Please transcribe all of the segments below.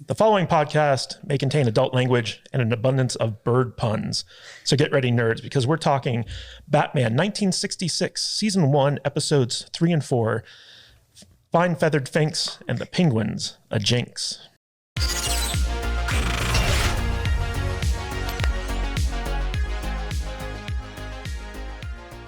The following podcast may contain adult language and an abundance of bird puns. So get ready, nerds, because we're talking Batman 1966, Season 1, Episodes 3 and 4, Fine Feathered Finks and the Penguins, a Jinx.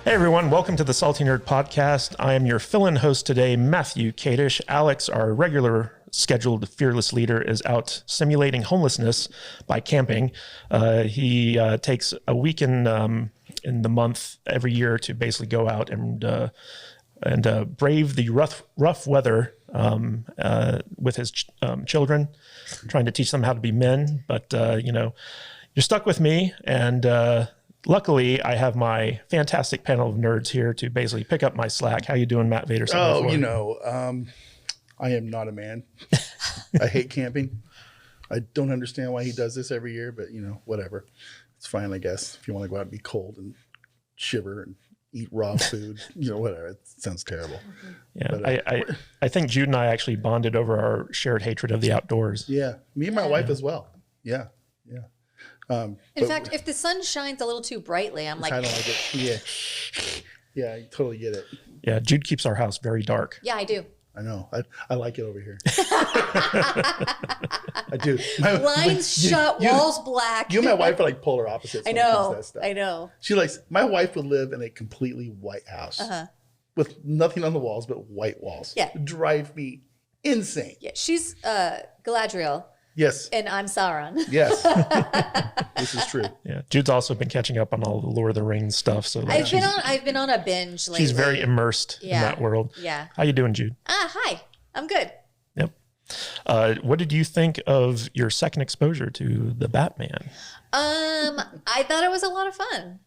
Hey everyone, welcome to the Salty Nerd Podcast. I am your fill-in host today, Matthew Kadish. Alex, our regular scheduled fearless leader, is out simulating homelessness by camping. He takes a week in the month every year to basically go out and brave the rough weather with his children, trying to teach them how to be men. But you're stuck with me, and luckily, I have my fantastic panel of nerds here to basically pick up my slack. How you doing, Matt Vader? I am not a man. I hate camping. I don't understand why he does this every year, but whatever. It's fine, I guess. If you want to go out and be cold and shiver and eat raw food, whatever. It sounds terrible. Yeah, but, I think Jude and I actually bonded over our shared hatred of the outdoors. Yeah, me and my wife as well. Yeah. In fact, if the sun shines a little too brightly, I'm like, I don't like it. Yeah, I totally get it. Yeah, Jude keeps our house very dark. Yeah, I do. I know. I like it over here. I do. Blinds shut, walls black. You and my wife are like polar opposites. I know. I know. My wife would live in a completely white house with nothing on the walls but white walls. Yeah. It'd drive me insane. Yeah, she's Galadriel. Yes. And I'm Sauron. Yes. This is true. Yeah. Jude's also been catching up on all the Lord of the Rings stuff. So I've been on a binge lately. She's very immersed in that world. Yeah. How you doing, Jude? Hi. I'm good. Yep. What did you think of your second exposure to the Batman? I thought it was a lot of fun.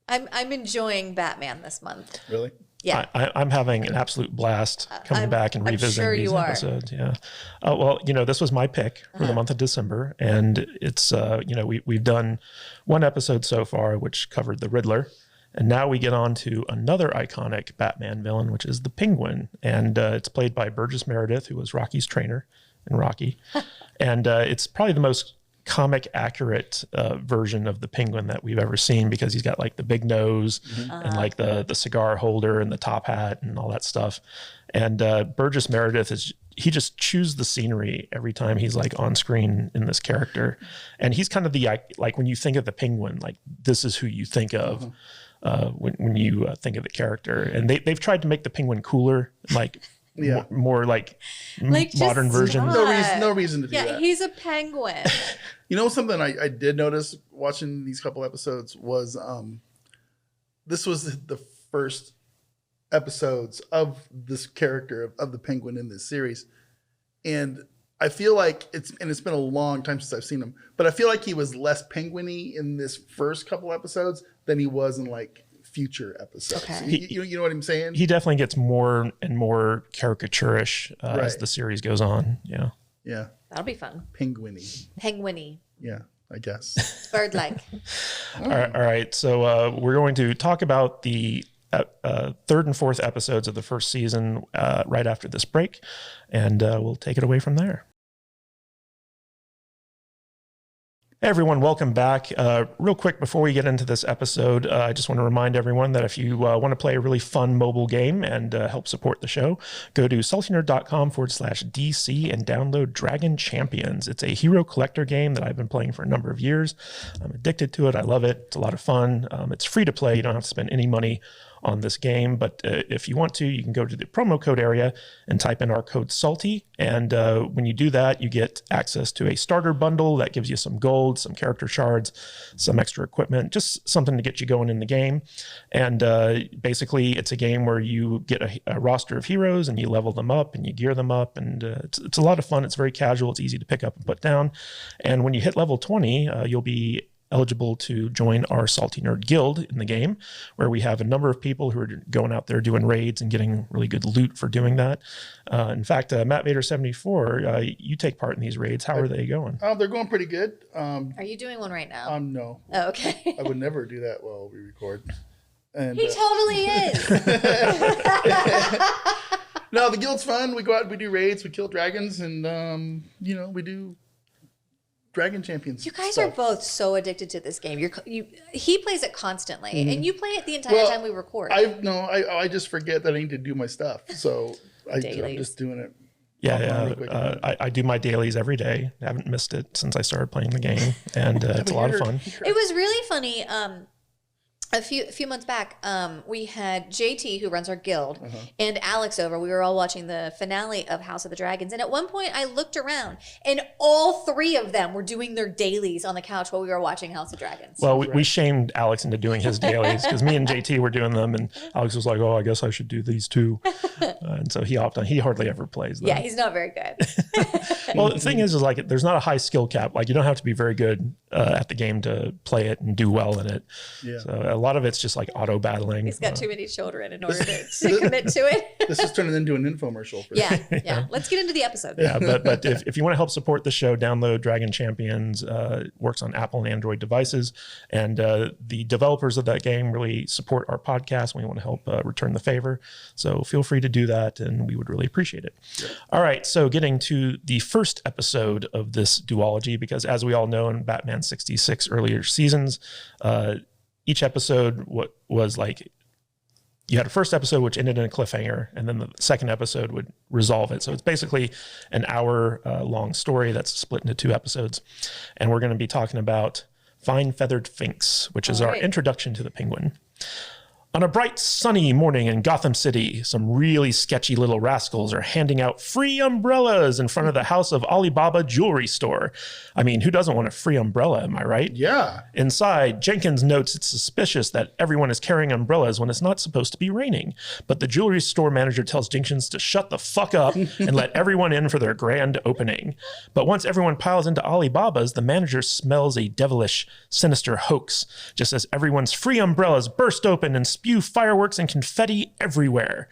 I'm enjoying Batman this month. Really? Yeah. I'm having an absolute blast coming back and revisiting these episodes. Yeah. Well, this was my pick for the month of December. And it's, we've done one episode so far, which covered the Riddler. And now we get on to another iconic Batman villain, which is the Penguin. And it's played by Burgess Meredith, who was Rocky's trainer in Rocky. And it's probably the most comic accurate version of the Penguin that we've ever seen, because he's got like the big nose and like the cigar holder and the top hat and all that stuff. And Burgess Meredith he just chews the scenery every time he's like on screen in this character. And he's kind of like when you think of the Penguin, like this is who you think of when you think of the character. And they've tried to make the Penguin cooler, like more like modern version. No reason to do that. Yeah, he's a penguin. Something I did notice watching these couple episodes was this was the first episodes of this character of the Penguin in this series. And I feel like it's been a long time since I've seen him, but I feel like he was less penguin-y in this first couple episodes than he was in like future episodes. Okay. You know what I'm saying? He definitely gets more and more caricaturish as the series goes on. Yeah. Yeah. That'll be fun. Penguin-y. Yeah, I guess. Bird-like. All right. So we're going to talk about the third and fourth episodes of the first season right after this break, and we'll take it away from there. Hey everyone, welcome back. Real quick before we get into this episode, I just want to remind everyone that if you want to play a really fun mobile game and help support the show, go to saltynerd.com/DC and download Dragon Champions. It's a hero collector game that I've been playing for a number of years. I'm addicted to it. I love it. It's a lot of fun. It's free to play. You don't have to spend any money on this game, but if you want to, you can go to the promo code area and type in our code SALTY, and when you do that, you get access to a starter bundle that gives you some gold, some character shards, some extra equipment, just something to get you going in the game. And basically, it's a game where you get a roster of heroes and you level them up and you gear them up, and it's a lot of fun. It's very casual. It's easy to pick up and put down. And when you hit level 20, you'll be eligible to join our Salty Nerd Guild in the game, where we have a number of people who are going out there doing raids and getting really good loot for doing that. In fact, Matt Vader 74, you take part in these raids. How are they going? They're going pretty good. Are you doing one right now? No. Oh, okay. I would never do that while we record. And, he totally is. No, the guild's fun. We go out and we do raids. We kill dragons, and we do Dragon Champions. You guys stuff. are both so addicted to this game. He plays it constantly, and you play it the entire time we record. I just forget that I need to do my stuff, so I'm just doing it. Yeah. I do my dailies every day. I haven't missed it since I started playing the game, and it's a lot of fun. It was really funny. A few months back, we had JT, who runs our guild, and Alex over. We were all watching the finale of House of the Dragons. And at one point, I looked around, and all three of them were doing their dailies on the couch while we were watching House of Dragons. Well, we shamed Alex into doing his dailies because me and JT were doing them, and Alex was like, "Oh, I guess I should do these too." And so he hopped on. He hardly ever plays them. Yeah, he's not very good. Well, the thing is like there's not a high skill cap. Like you don't have to be very good at the game to play it and do well in it. Yeah. So a lot of it's just like auto battling. He's got too many children in order to commit to it. This is turning into an infomercial. Yeah. Let's get into the episode. Yeah, but if you want to help support the show, download Dragon Champions. Works on Apple and Android devices, and the developers of that game really support our podcast. We want to help return the favor, so feel free to do that, and we would really appreciate it. Yeah. All right, so getting to the first episode of this duology, because as we all know in Batman 66 earlier seasons, each episode was like you had a first episode which ended in a cliffhanger, and then the second episode would resolve it. So it's basically an hour long story that's split into two episodes, and we're going to be talking about Fine Feathered Finks, which is our introduction to the Penguin. On a bright, sunny morning in Gotham City, some really sketchy little rascals are handing out free umbrellas in front of the house of Alibaba jewelry store. I mean, who doesn't want a free umbrella, am I right? Yeah. Inside, Jenkins notes it's suspicious that everyone is carrying umbrellas when it's not supposed to be raining. But the jewelry store manager tells Jenkins to shut the fuck up and let everyone in for their grand opening. But once everyone piles into Alibaba's, the manager smells a devilish, sinister hoax, just as everyone's free umbrellas burst open and spew fireworks and confetti everywhere.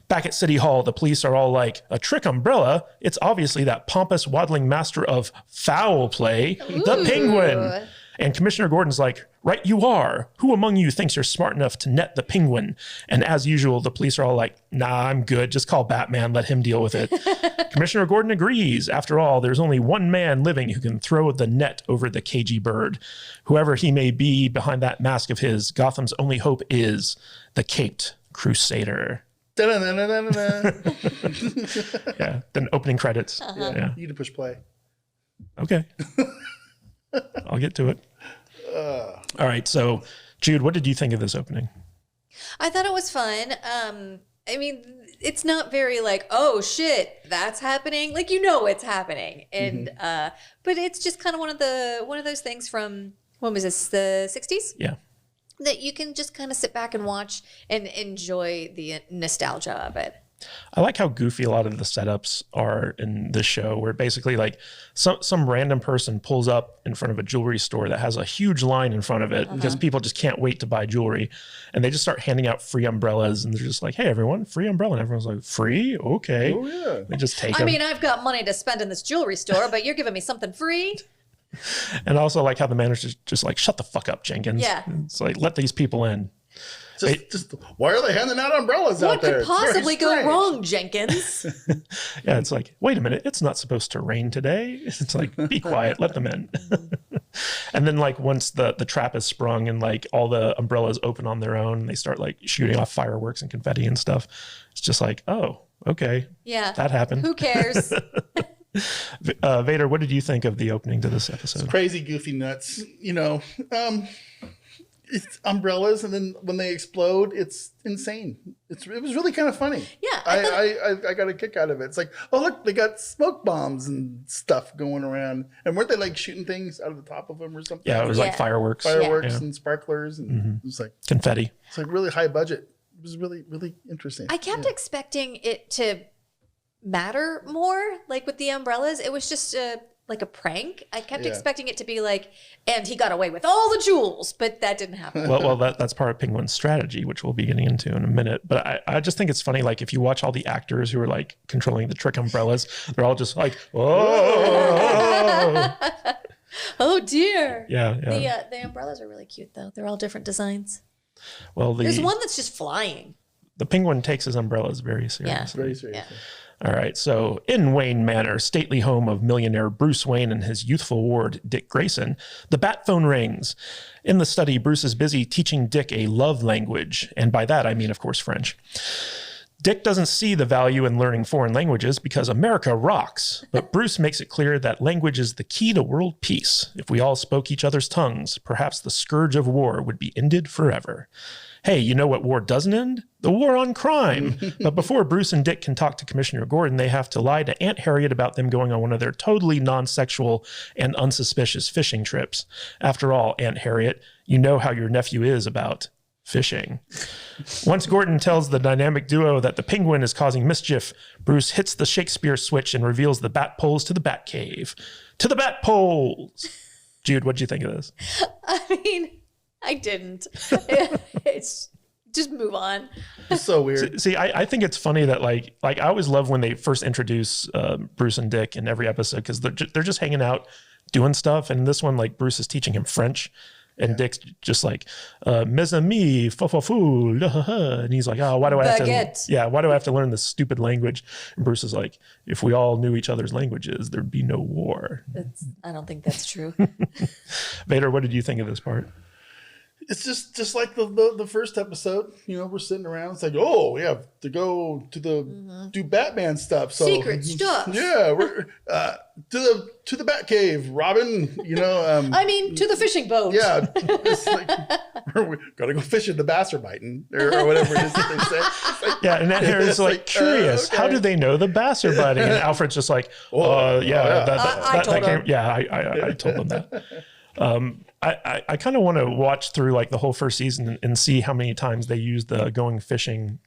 Back at City Hall, the police are all like, a trick umbrella? It's obviously that pompous, waddling master of foul play, the Penguin. And Commissioner Gordon's like, right you are. Who among you thinks you're smart enough to net the Penguin? And as usual, the police are all like, nah, I'm good. Just call Batman. Let him deal with it. Commissioner Gordon agrees. After all, there's only one man living who can throw the net over the cagey bird. Whoever he may be behind that mask of his, Gotham's only hope is the Caped Crusader. Yeah, then opening credits. Yeah. You need to push play. Okay. I'll get to it. All right. So, Jude, what did you think of this opening? I thought it was fun. I mean, it's not very like, oh shit, that's happening. Like, you know, it's happening. And, but it's just kind of one of those things from, when was this? The 60s? Yeah. That you can just kind of sit back and watch and enjoy the nostalgia of it. I like how goofy a lot of the setups are in this show, where basically like some random person pulls up in front of a jewelry store that has a huge line in front of it because people just can't wait to buy jewelry, and they just start handing out free umbrellas, and they're just like, hey everyone, free umbrella, and everyone's like, free? Okay. Oh yeah. They just take them. I mean, I've got money to spend in this jewelry store, but you're giving me something free? And also like how the manager's just like, shut the fuck up, Jenkins. Yeah. It's like, let these people in. Just why are they handing out umbrellas out there? What could possibly go wrong, Jenkins? Yeah, it's like, wait a minute, it's not supposed to rain today. It's like, be quiet, let them in. And then like once the trap is sprung and like all the umbrellas open on their own, they start like shooting off fireworks and confetti and stuff. It's just like, oh, okay. Yeah. That happened. Who cares? Vader, what did you think of the opening to this episode? It's crazy, goofy nuts. You know, it's umbrellas, and then when they explode, it's insane. It was really kind of funny. Yeah, I got a kick out of it. It's like, oh look, they got smoke bombs and stuff going around, and weren't they like shooting things out of the top of them or something? Yeah, it was like fireworks, and sparklers, and it was like confetti. It's like really high budget. It was really, really interesting. I kept expecting it to matter more, like with the umbrellas. It was just like a prank. I kept expecting it to be like, and he got away with all the jewels, but that didn't happen. Well, that's part of Penguin's strategy, which we'll be getting into in a minute. But I just think it's funny, like if you watch all the actors who are like controlling the trick umbrellas, they're all just like, oh, oh dear. Yeah. The umbrellas are really cute though. They're all different designs. Well, there's one that's just flying. The Penguin takes his umbrellas very seriously. Very seriously. All right. So in Wayne Manor, stately home of millionaire Bruce Wayne and his youthful ward, Dick Grayson, the bat phone rings. In the study, Bruce is busy teaching Dick a love language. And by that, I mean, of course, French. Dick doesn't see the value in learning foreign languages because America rocks. But Bruce makes it clear that language is the key to world peace. If we all spoke each other's tongues, perhaps the scourge of war would be ended forever. Hey, you know what war doesn't end? The war on crime. But before Bruce and Dick can talk to Commissioner Gordon, they have to lie to Aunt Harriet about them going on one of their totally non-sexual and unsuspicious fishing trips. After all, Aunt Harriet, you know how your nephew is about fishing. Once Gordon tells the dynamic duo that the Penguin is causing mischief, Bruce hits the Shakespeare switch and reveals the bat poles to the bat cave. To the bat poles! Jude, what'd you think of this? I mean, I didn't. It's just move on. It's so weird. See, I think it's funny that like I always love when they first introduce Bruce and Dick in every episode because they're just hanging out doing stuff. And this one, like Bruce is teaching him French. And Dick's just like, mes amis, fou, and he's like, oh, why do I have to learn this stupid language? And Bruce is like, if we all knew each other's languages, there'd be no war. I don't think that's true. Vader, what did you think of this part? It's just like the first episode. You know, we're sitting around. It's like, oh, we have to go to the do Batman stuff. So secret stuff. Yeah, we're to the Bat Cave, Robin. You know, I mean, to the fishing boat. Yeah, it's like we gotta go fishing. The bass are biting or whatever it is that they say. Like, yeah, and that here is like curious. Okay. How do they know the bass are biting? And Alfred's just like, I told them that. I kind of want to watch through like the whole first season and see how many times they use the going fishing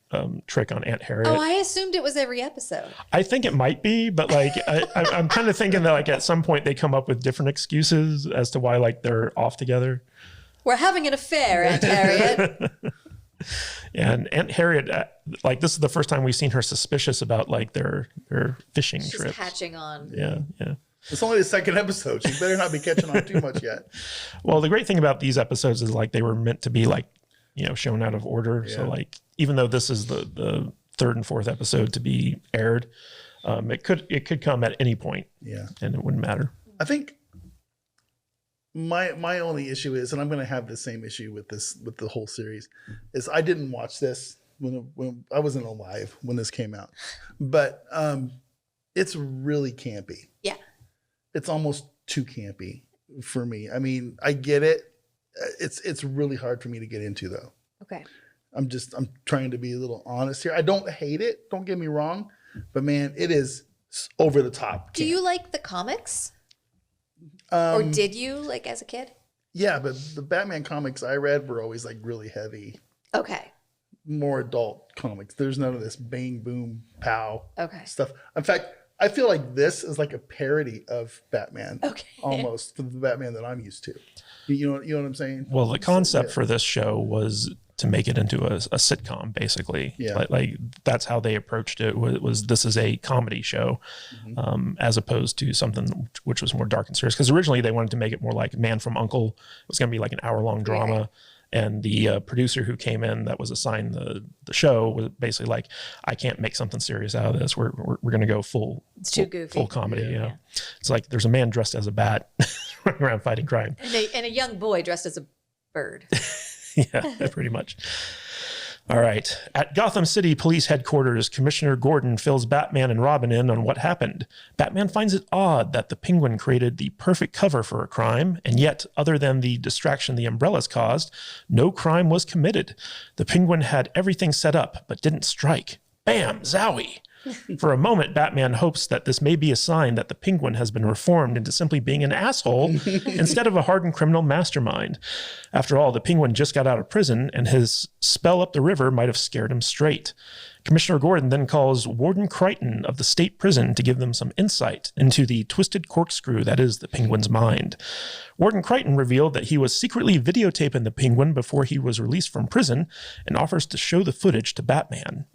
trick on Aunt Harriet. Oh, I assumed it was every episode. I think it might be, but like I'm kind of thinking that like at some point they come up with different excuses as to why like they're off together. We're having an affair, Aunt Harriet. Yeah, and Aunt Harriet, like this is the first time we've seen her suspicious about like their fishing She's trips. catching on. Yeah. It's only the second episode. She better not be catching on too much yet. Well, the great thing about these episodes is like they were meant to be like, you know, shown out of order. Yeah. So like, even though this is the third and fourth episode to be aired, it could come at any point. Yeah, and it wouldn't matter. I think my only issue is, and I'm going to have the same issue with the whole series, is I didn't watch this when I wasn't alive when this came out, but it's really campy. Yeah. It's almost too campy for me. I mean, I get it. It's really hard for me to get into though. Okay. I'm trying to be a little honest here. I don't hate it. Don't get me wrong, but man, it is over the top. Do you like the comics? Or did you like as a kid? Yeah, but the Batman comics I read were always like really heavy. Okay. More adult comics. There's none of this bang, boom, pow stuff. In fact, I feel like this is like a parody of Batman, almost for the Batman that I'm used to. You know what I'm saying? Well, the concept for this show was to make it into a sitcom, basically. Yeah, like that's how they approached it. Was this is a comedy show, as opposed to something which was more dark and serious? Because originally they wanted to make it more like Man from U.N.C.L.E. It was going to be like an hour-long drama. Right. And the producer who came in that was assigned the show was basically like, I can't make something serious out of this. We're going to go it's too goofy. Full comedy. Yeah. It's like there's a man dressed as a bat running around fighting crime. And a young boy dressed as a bird. Yeah, pretty much. All right. At Gotham City Police Headquarters, Commissioner Gordon fills Batman and Robin in on what happened. Batman finds it odd that the Penguin created the perfect cover for a crime, and yet, other than the distraction the umbrellas caused, no crime was committed. The Penguin had everything set up, but didn't strike. Bam! Zowie! For a moment, Batman hopes that this may be a sign that the Penguin has been reformed into simply being an asshole instead of a hardened criminal mastermind. After all, the Penguin just got out of prison, and his spell up the river might have scared him straight. Commissioner Gordon then calls Warden Crichton of the state prison to give them some insight into the twisted corkscrew that is the Penguin's mind. Warden Crichton revealed that he was secretly videotaping the Penguin before he was released from prison and offers to show the footage to Batman.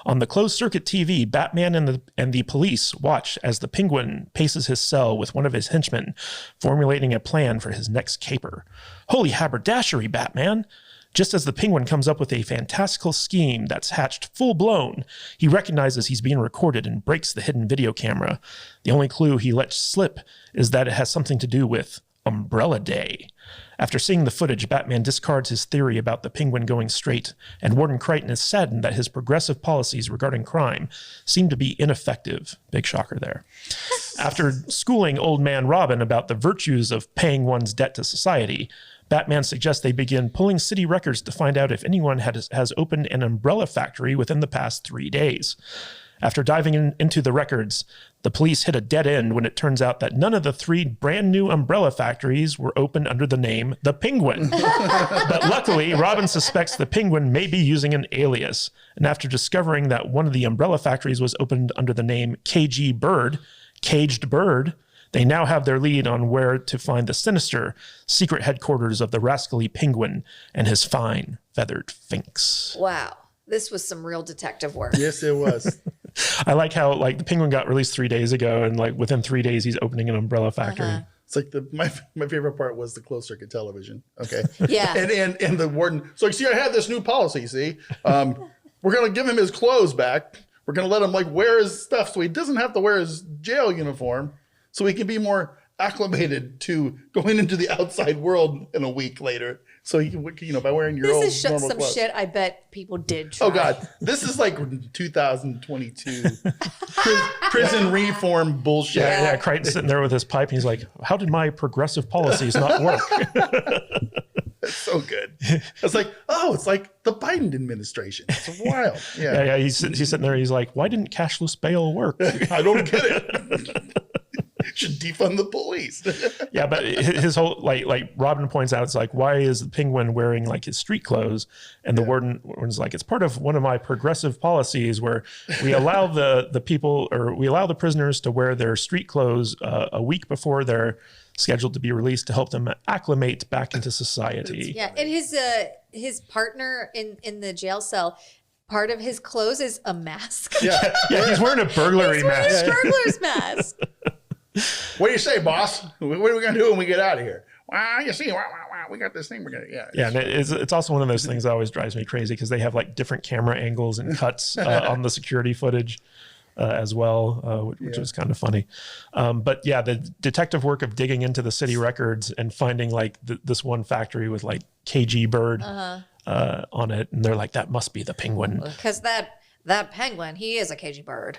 On the closed-circuit TV, Batman and the police watch as the Penguin paces his cell with one of his henchmen, formulating a plan for his next caper. Holy haberdashery, Batman! Just as the Penguin comes up with a fantastical scheme that's hatched full blown, he recognizes he's being recorded and breaks the hidden video camera. The only clue he lets slip is that it has something to do with Umbrella Day. After seeing the footage, Batman discards his theory about the Penguin going straight, and Warden Crichton is saddened that his progressive policies regarding crime seem to be ineffective. Big shocker there. After schooling old man Robin about the virtues of paying one's debt to society, Batman suggests they begin pulling city records to find out if anyone has opened an umbrella factory within the past 3 days. After diving into the records, the police hit a dead end when it turns out that none of the 3 brand new umbrella factories were opened under the name The Penguin. But luckily, Robin suspects the Penguin may be using an alias. And after discovering that one of the umbrella factories was opened under the name KG Bird, Caged Bird, they now have their lead on where to find the sinister secret headquarters of the rascally Penguin and his fine feathered Finks. Wow. This was some real detective work. Yes, it was. I like how like the Penguin got released 3 days ago, and like within 3 days he's opening an umbrella factory. It's like my favorite part was the closed circuit television. Okay. Yeah. And the warden. So see, I have this new policy. See, we're gonna give him his clothes back. We're gonna let him like wear his stuff so he doesn't have to wear his jail uniform, so he can be more acclimated to going into the outside world in a week later. So he can, by wearing your old This is normal some clothes. shit I bet people did try. Oh God, this is like 2022 prison reform bullshit. Yeah, Crichton's sitting there with his pipe, and he's like, "How did my progressive policies not work?" It's so good. It's like, oh, it's like the Biden administration. It's wild. Yeah. He's sitting there. He's like, "Why didn't cashless bail work?" I don't get it. Should defund the police. Yeah, but his whole like Robin points out, it's like, why is the Penguin wearing like his street clothes? And the warden's like, it's part of one of my progressive policies where we allow the people, or we allow the prisoners to wear their street clothes a week before they're scheduled to be released to help them acclimate back into society. Yeah, and his partner in the jail cell, part of his clothes is a mask. Yeah, he's wearing a burglary mask. A burglar's mask. What do you say, boss? What are we gonna do when we get out of here? Well, you see, we got this thing. We're gonna and it's also one of those things that always drives me crazy because they have like different camera angles and cuts on the security footage as well, which is kind of funny. But yeah, the detective work of digging into the city records and finding like this one factory with like KG Bird on it, and they're like, that must be the Penguin because that Penguin, he is a KG Bird.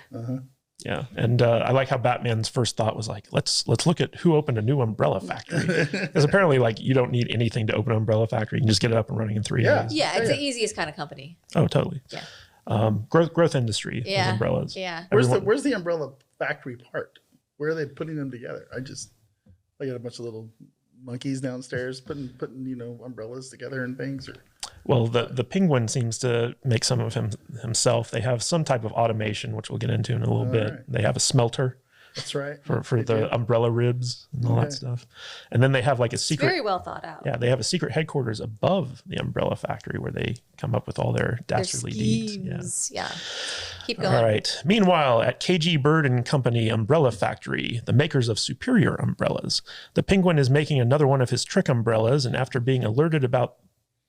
Yeah, and I like how Batman's first thought was like, let's look at who opened a new umbrella factory, because apparently like you don't need anything to open an umbrella factory. You can just get it up and running in 3 days. Yeah, it's the easiest kind of company. Oh, totally. Yeah. Growth industry of umbrellas. Yeah. Where's the umbrella factory part? Where are they putting them together? I got a bunch of little monkeys downstairs putting umbrellas together and things. Well, the Penguin seems to make some of himself. They have some type of automation, which we'll get into in a little bit. Right. They have a smelter. That's right. For the umbrella ribs and all that stuff. And then they have like a secret. Very well thought out. Yeah, they have a secret headquarters above the umbrella factory where they come up with all their dastardly deeds. Yeah. Keep going. All right. Meanwhile, at KG Bird and Company Umbrella Factory, the makers of superior umbrellas, the Penguin is making another one of his trick umbrellas, and after being alerted about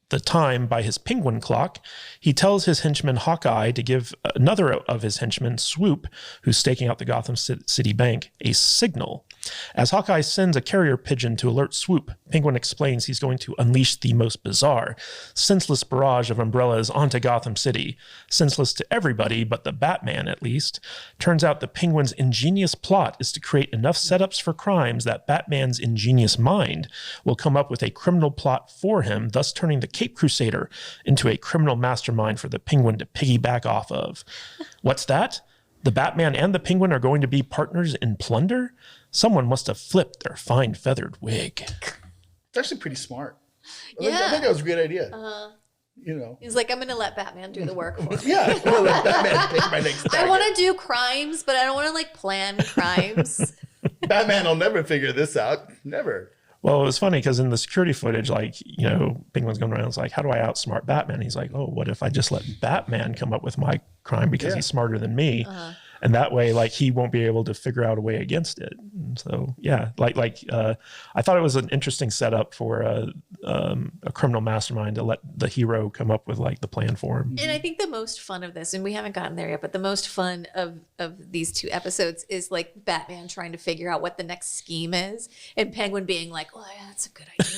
the time by his penguin clock, he tells his henchman Hawkeye to give another of his henchmen, Swoop, who's staking out the Gotham City Bank, a signal. As Hawkeye sends a carrier pigeon to alert Swoop, Penguin explains he's going to unleash the most bizarre, senseless barrage of umbrellas onto Gotham City. Senseless to everybody but the Batman, at least. Turns out the Penguin's ingenious plot is to create enough setups for crimes that Batman's ingenious mind will come up with a criminal plot for him, thus turning the Cape Crusader into a criminal mastermind for the Penguin to piggyback off of. What's that? The Batman and the Penguin are going to be partners in plunder? Someone must have flipped their fine feathered wig. It's actually pretty smart. I Yeah. think that was a great idea. He's like, I'm going to let Batman do the work for me. Yeah, I'm gonna let Batman take my next I target. want to do crimes, but I don't want to like plan crimes. Batman will never figure this out. Never. Well, it was funny because in the security footage, like, Penguin's going around, it's like, how do I outsmart Batman? He's like, oh, what if I just let Batman come up with my crime because he's smarter than me? And that way, like, he won't be able to figure out a way against it. And so, yeah, I thought it was an interesting setup for a criminal mastermind to let the hero come up with like the plan for him. And I think the most fun of this, and we haven't gotten there yet, but the most fun of these 2 episodes is like Batman trying to figure out what the next scheme is, and Penguin being like, "Oh yeah, that's a good idea."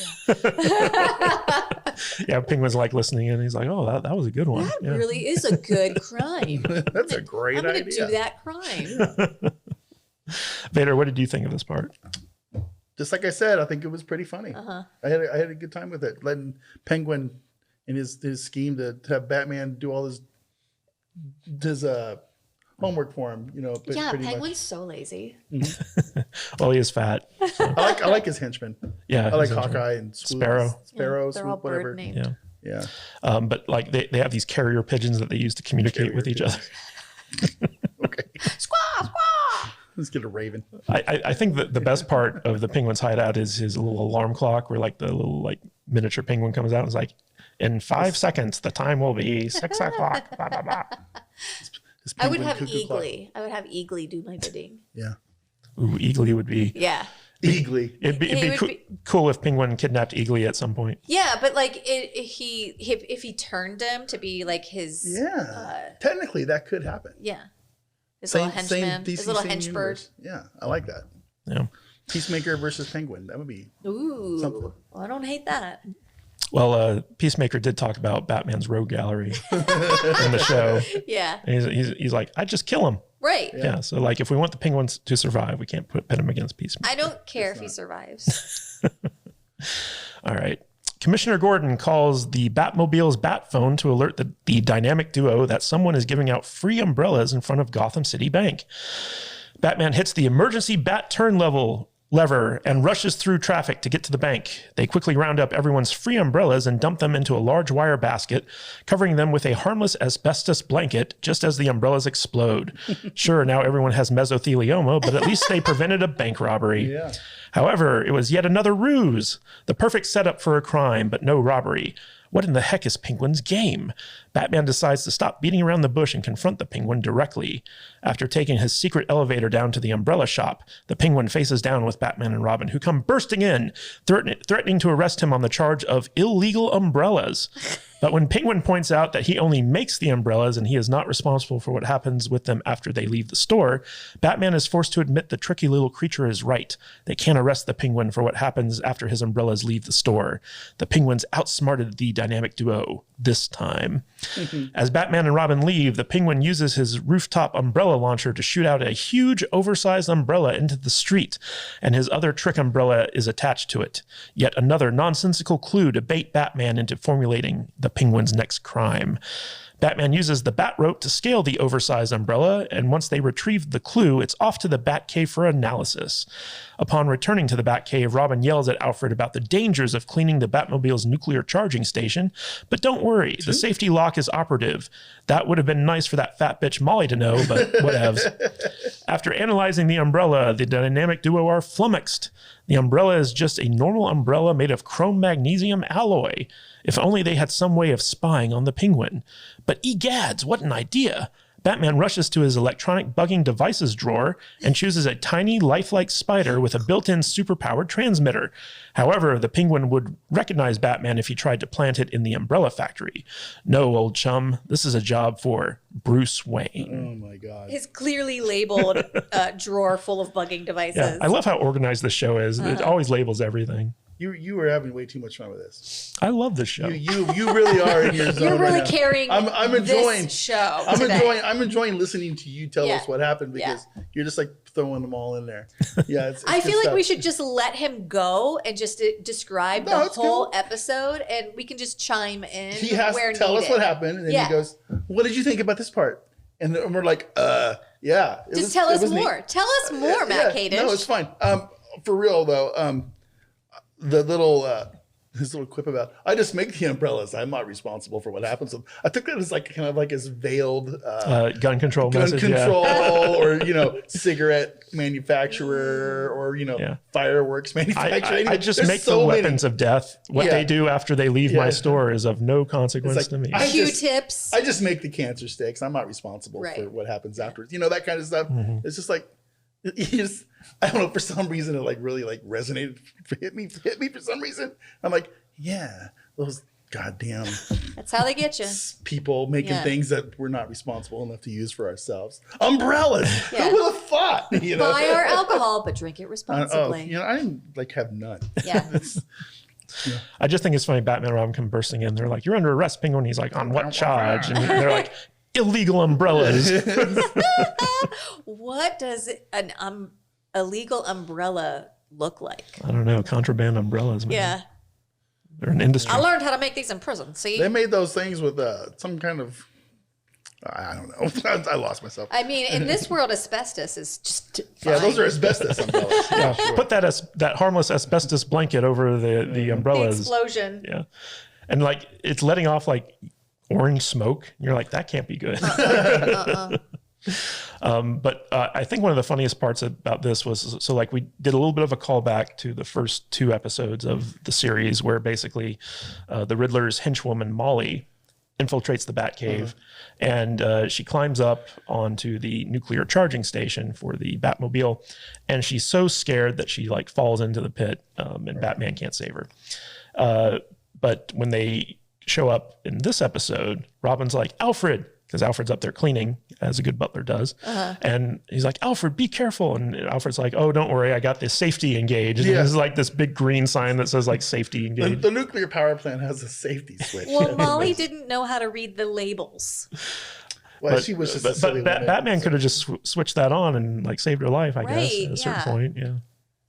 Yeah, Penguin's like listening and he's like, "Oh, that was a good one. That really is a good crime. That's a great I'm idea. going to do that crime." Vader, what did you think of this part? Just like I said, I think it was pretty funny. I had a good time with it, letting Penguin in his scheme to have Batman do all his homework for him. You know, Yeah, pretty Penguin's much. so lazy. Well, he is fat. So. I like his henchmen. Yeah, I like his henchmen. Hawkeye and Swoop, Sparrow. Sparrow, They're all Swoop, whatever. bird named. Yeah. Yeah. But like they have these carrier pigeons that they use to communicate with each other. Okay. Squaw, squaw. Let's get a raven. I think that the best part of the Penguin's hideout is his little alarm clock where like the little like miniature penguin comes out and is like, in 5 seconds, the time will be 6 o'clock. Blah, blah, blah. I would Penguin have cuckoo clock. Eagly. I would have Eagly do my bidding. Yeah. Ooh, Eagly would be. Yeah. Eagly. It'd He be, would cool, be- cool if Penguin kidnapped Eagly at some point. Yeah, but like if he turned him to be like his Yeah. Technically, that could happen. his little henchman, DC his little same henchbird. universe. Yeah, I like that. Yeah. Peacemaker versus Penguin. That would be Ooh, something. well, I don't hate that. Well, Peacemaker did talk about Batman's rogue gallery in the show. Yeah, And he's like, I'd just kill him. right. Yeah. So like, if we want the Penguins to survive, we can't pit him against Peacemaker. I don't care if he survives. All right. Commissioner Gordon calls the Batmobile's bat phone to alert the dynamic duo that someone is giving out free umbrellas in front of Gotham City Bank. Batman hits the emergency bat turn lever and rushes through traffic to get to the bank. They quickly round up everyone's free umbrellas and dump them into a large wire basket, covering them with a harmless asbestos blanket just as the umbrellas explode. Sure, now everyone has mesothelioma, but at least they prevented a bank robbery. Yeah. However, it was yet another ruse, the perfect setup for a crime, but no robbery. What in the heck is Penguin's game? Batman decides to stop beating around the bush and confront the Penguin directly. After taking his secret elevator down to the umbrella shop, the Penguin faces down with Batman and Robin, who come bursting in, threatening to arrest him on the charge of illegal umbrellas. But when Penguin points out that he only makes the umbrellas and he is not responsible for what happens with them after they leave the store, Batman is forced to admit the tricky little creature is right. They can't arrest the Penguin for what happens after his umbrellas leave the store. The Penguins outsmarted the dynamic duo this time. As Batman and Robin leave, the Penguin uses his rooftop umbrella launcher to shoot out a huge oversized umbrella into the street, and his other trick umbrella is attached to it. Yet another nonsensical clue to bait Batman into formulating the Penguin's next crime. Batman uses the bat rope to scale the oversized umbrella, and once they retrieve the clue, it's off to the Batcave for analysis. Upon returning to the Batcave, Robin yells at Alfred about the dangers of cleaning the Batmobile's nuclear charging station. But don't worry, the safety lock is operative. That would have been nice for that fat bitch Molly to know, but whatevs. After analyzing the umbrella, the dynamic duo are flummoxed. The umbrella is just a normal umbrella made of chrome magnesium alloy. If only they had some way of spying on the Penguin. But egads, what an idea! Batman rushes to his electronic bugging devices drawer and chooses a tiny, lifelike spider with a built-in superpowered transmitter. However, the Penguin would recognize Batman if he tried to plant it in the umbrella factory. No, old chum, this is a job for Bruce Wayne. Oh my God. His clearly labeled drawer full of bugging devices. Yeah, I love how organized this show is. It always labels everything. You were having way too much fun with this. I love this show. You really are in your zone. You're really right now. carrying I'm enjoying this show I'm enjoying listening to you tell Yeah. us what happened because you're just like throwing them all in there. Yeah, it's I good feel like stuff. we should just let him go and just describe No, the it's whole cool. episode, and we can just chime in. He has where to tell us needed. what happened, and then Yeah. he goes, "What did you think about this part?" And then we're like, yeah." Just tell us neat." more. Tell us more, Matt Kadish. No, it's fine. For real though, the little his little quip about I just make the umbrellas. I'm not responsible for what happens. I took that as like kind of like his veiled Gun control gun message. control or cigarette manufacturer or fireworks manufacturer. I just There's make so the many. weapons of death. What Yeah. they do after they leave my Yeah. store is of no consequence It's to like, me. I just- Q-tips. I just make the cancer sticks. I'm not responsible Right. for what happens afterwards. That kind of stuff. Mm-hmm. It's just like I don't know, for some reason it like really like resonated, hit me for some reason. I'm like, yeah, those goddamn That's how they get you. people making things that we're not responsible enough to use for ourselves. Umbrellas. Yeah. Who would have thought? You know? Buy our alcohol, but drink it responsibly. I didn't like have none. Yeah. I just think it's funny. Batman and Robin come bursting in. They're like, "You're under arrest, Penguin." He's like, "On what charge?" And they're like, "Illegal umbrellas." What does an illegal umbrella look like? I don't know. Contraband umbrellas, man. Yeah. They're an industry. I learned how to make these in prison. See? They made those things with some kind of, I don't know. I lost myself. I mean, in this world, asbestos is just fine. Yeah, those are asbestos umbrellas. Yeah, Sure. put that harmless asbestos blanket over the the umbrellas. explosion. Yeah, and like it's letting off like orange smoke. You're like, that can't be good. But I think one of the funniest parts about this was, so like we did a little bit of a callback to the first 2 episodes of the series where basically the Riddler's henchwoman Molly infiltrates the Batcave and she climbs up onto the nuclear charging station for the Batmobile, and she's so scared that she like falls into the pit and Batman can't save her. But when they show up in this episode, Robin's like, "Alfred," because Alfred's up there cleaning, as a good butler does. And he's like, "Alfred, be careful." And Alfred's like, "Oh, don't worry, I got this safety engaged." And there's like this big green sign that says like safety engaged. The nuclear power plant has a safety switch. Well, Molly didn't know how to read the labels. Well, she was just a silly woman, Batman so. could have just switched that on and like saved her life, I guess, at a certain point. Yeah.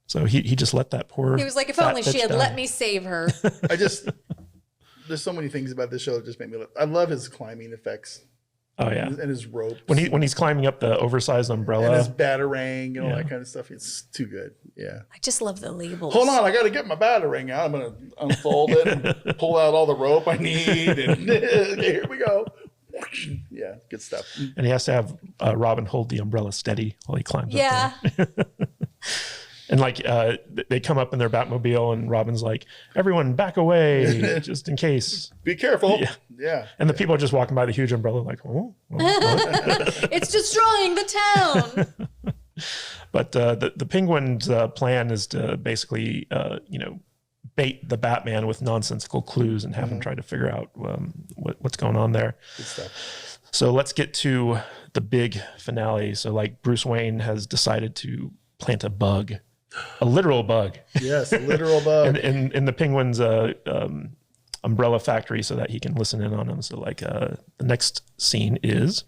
So he just let that poor. He was like, if fat only she bitch had die. let me save her. There's so many things about this show that just make me laugh. I love his climbing effects. Oh yeah. And his ropes. When he's climbing up the oversized umbrella. And his batarang and all that kind of stuff. It's too good. Yeah. I just love the labels. Hold on, I got to get my batarang out. I'm going to unfold it and pull out all the rope I need. And okay, here we go. Yeah, good stuff. And he has to have Robin hold the umbrella steady while he climbs up there. And like they come up in their Batmobile and Robin's like, "Everyone back away just in case. Be careful." Yeah. And the people are just walking by the huge umbrella like, "Oh, what?" It's destroying the town. But the Penguin's plan is to basically, bait the Batman with nonsensical clues and have him try to figure out what's going on there. Good stuff. So let's get to the big finale. So like Bruce Wayne has decided to plant a bug, a literal bug. Yes, a literal bug. in the Penguin's umbrella factory so that he can listen in on them. So like the next scene is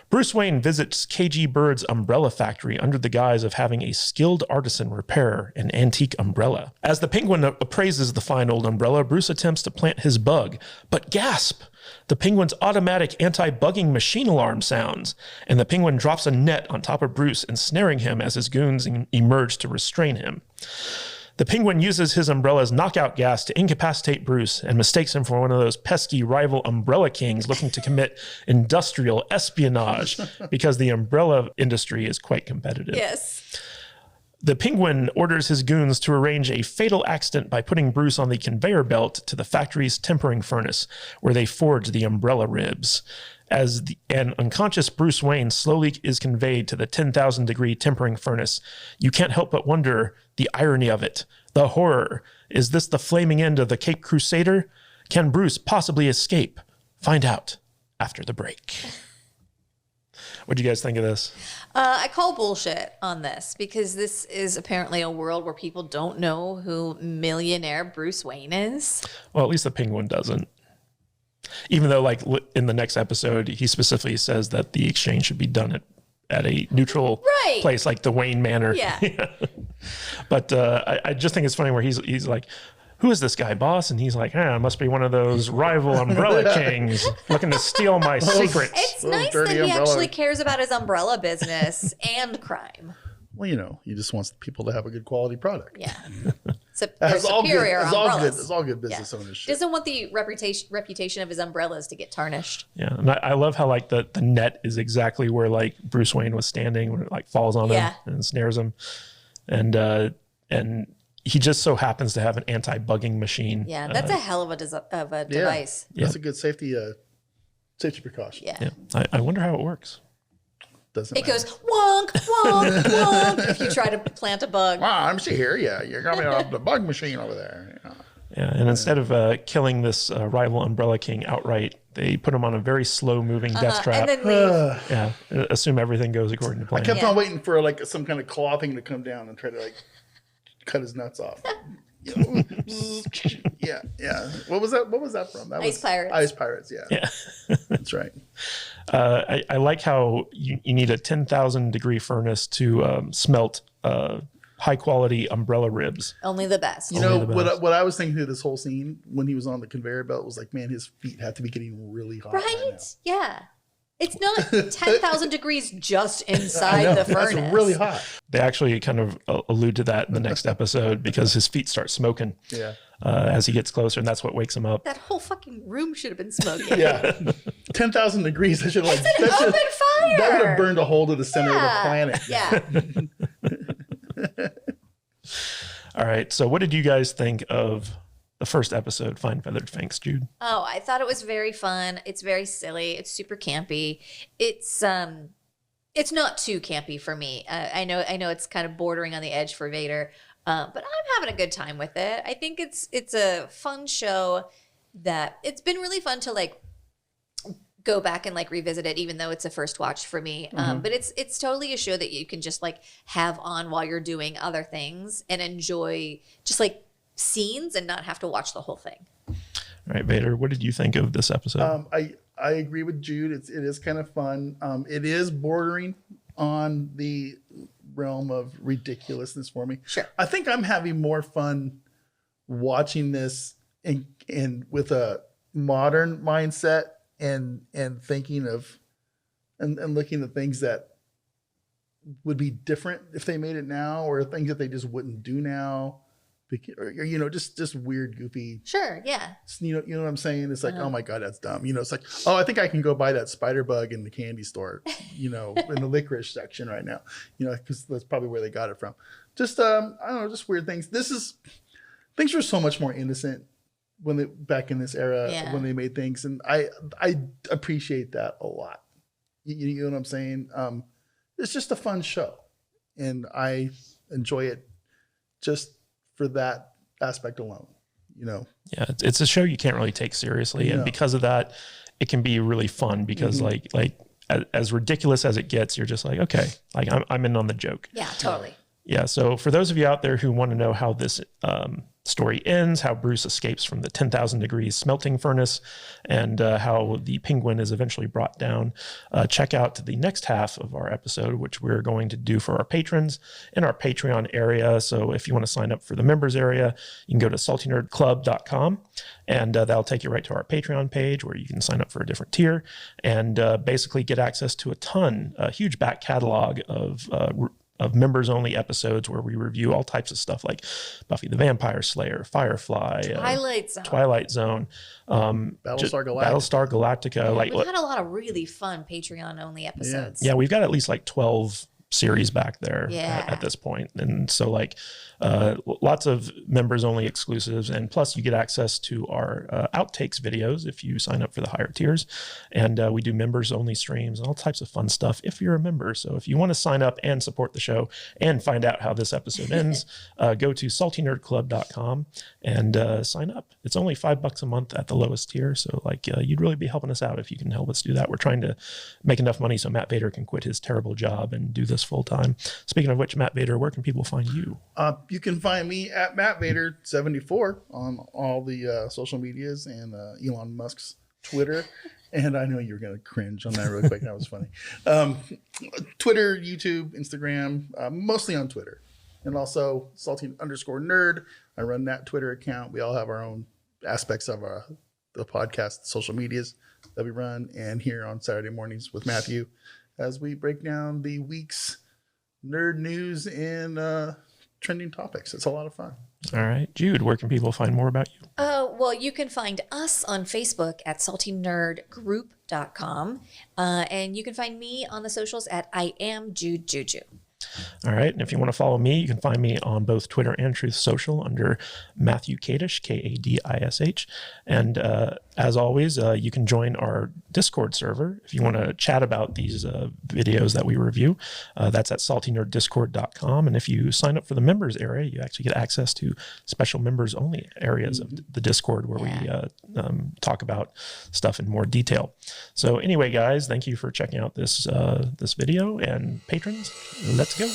Bruce Wayne visits KG Bird's umbrella factory under the guise of having a skilled artisan repair an antique umbrella. As the Penguin appraises the fine old umbrella, Bruce attempts to plant his bug, but gasp! The Penguin's automatic anti-bugging machine alarm sounds, and the Penguin drops a net on top of Bruce, ensnaring him as his goons emerge to restrain him. The Penguin uses his umbrella's knockout gas to incapacitate Bruce and mistakes him for one of those pesky rival umbrella kings looking to commit industrial espionage because the umbrella industry is quite competitive. Yes. The Penguin orders his goons to arrange a fatal accident by putting Bruce on the conveyor belt to the factory's tempering furnace, where they forge the umbrella ribs. As an unconscious Bruce Wayne slowly is conveyed to the 10,000 degree tempering furnace, you can't help but wonder the irony of it, the horror. Is this the flaming end of the Cape Crusader? Can Bruce possibly escape? Find out after the break. What do you guys think of this? I call bullshit on this because this is apparently a world where people don't know who millionaire Bruce Wayne is. Well, at least the Penguin doesn't. Even though, like, in the next episode, he specifically says that the exchange should be done at a neutral place, like the Wayne Manor. Yeah. But I just think it's funny where he's like, "Who is this guy, boss?" And he's like, "It must be one of those rival umbrella kings looking to steal my secrets." It's nice that he actually cares about his umbrella business and crime. Well, he just wants people to have a good quality product. Yeah. It's all umbrellas. good business ownership. Doesn't want the reputation of his umbrellas to get tarnished. Yeah, and I love how like the net is exactly where like Bruce Wayne was standing when it like falls on him and snares him, and he just so happens to have an anti-bugging machine. Yeah, that's a hell of a device. That's a good safety precaution. Yeah. I wonder how it works. doesn't It matter. goes wonk, wonk, wonk if you try to plant a bug. Wow, I'm still here. Yeah, you're coming off the bug machine over there. Yeah. Yeah, and instead of killing this rival Umbrella King outright, they put him on a very slow-moving death trap. And then leave. Yeah, assume everything goes according to plan. I kept on waiting for like some kind of claw thing to come down and try to like cut his nuts off. Yeah. What was that from? That Ice was Pirates. Ice Pirates. Yeah. That's right. I like how you need a 10,000 degree furnace to smelt high quality umbrella ribs. Only the best. You know what I was thinking through this whole scene when he was on the conveyor belt was like, man, his feet have to be getting really hot. Right? Yeah. It's not 10,000 degrees just inside the furnace. That's really hot. They actually kind of allude to that in the next episode because his feet start smoking as he gets closer, and that's what wakes him up. That whole fucking room should have been smoking. Yeah. 10,000 degrees. That should It's an open fire. That would have burned a hole to the center of the planet. Yeah. All right, so what did you guys think of the first episode, Fine Feathered Finks, Jude? Oh, I thought it was very fun. It's very silly. It's super campy. It's not too campy for me. I know it's kind of bordering on the edge for Vader, but I'm having a good time with it. I think it's a fun show that it's been really fun to like go back and like revisit it, even though it's a first watch for me. But it's totally a show that you can just like have on while you're doing other things and enjoy just like scenes and not have to watch the whole thing. All right, Vader, what did you think of this episode? I agree with Jude. It is kind of fun. It is bordering on the realm of ridiculousness for me. Sure. I think I'm having more fun watching this and with a modern mindset and thinking of and looking at things that would be different if they made it now, or things that they just wouldn't do now. Or, you know, just weird, goofy. Sure, yeah. You know what I'm saying? It's like, oh my God, that's dumb. You know, it's like, oh, I think I can go buy that spider bug in the candy store, you know, in the licorice section right now, you know, because that's probably where they got it from. Just, I don't know, just weird things. Things were so much more innocent back in this era when they made things. And I appreciate that a lot. You know what I'm saying? It's just a fun show and I enjoy it just for that aspect alone, you know? Yeah, it's a show you can't really take seriously. And because of that, it can be really fun because like as ridiculous as it gets, you're just like, okay, like I'm in on the joke. Yeah, totally. Yeah. So for those of you out there who want to know how this story ends, how Bruce escapes from the 10,000 degrees smelting furnace, and how the penguin is eventually brought down, check out the next half of our episode, which we're going to do for our patrons in our Patreon area. So if you want to sign up for the members area, you can go to saltynerdclub.com, and that'll take you right to our Patreon page where you can sign up for a different tier and basically get access to a huge back catalog of members-only episodes where we review all types of stuff like Buffy the Vampire Slayer, Firefly, Twilight Zone, Battlestar Galactica. We've had a lot of really fun Patreon-only episodes. Yeah, we've got at least like 12 series back there at this point. And so like lots of members only exclusives, and plus you get access to our outtakes videos if you sign up for the higher tiers, and we do members only streams and all types of fun stuff if you're a member. So if you want to sign up and support the show and find out how this episode ends, go to saltynerdclub.com and sign up. It's only $5 a month at the lowest tier, so like you'd really be helping us out if you can help us do that. We're trying to make enough money so Matt Vader can quit his terrible job and do this full time. Speaking of which, Matt Vader, where can people find you? You can find me at Matt Vader 74 on all the social medias and Elon Musk's Twitter. And I know you're going to cringe on that real quick. That was funny. Twitter, YouTube, Instagram, mostly on Twitter. And also salty_nerd. I run that Twitter account. We all have our own aspects of the podcast, social medias that we run. And here on Saturday mornings with Matthew as we break down the week's nerd news and trending topics. It's a lot of fun. All right. Jude, where can people find more about you? Well, you can find us on Facebook at saltynerdgroup.com. And you can find me on the socials at I am Jude Juju. All right. And if you want to follow me, you can find me on both Twitter and Truth Social under Matthew Kadish, Kadish. And As always, you can join our Discord server if you want to chat about these videos that we review. That's at saltynerddiscord.com. And if you sign up for the members area, you actually get access to special members only areas of the Discord where we talk about stuff in more detail. So anyway, guys, thank you for checking out this video, and patrons, let's go.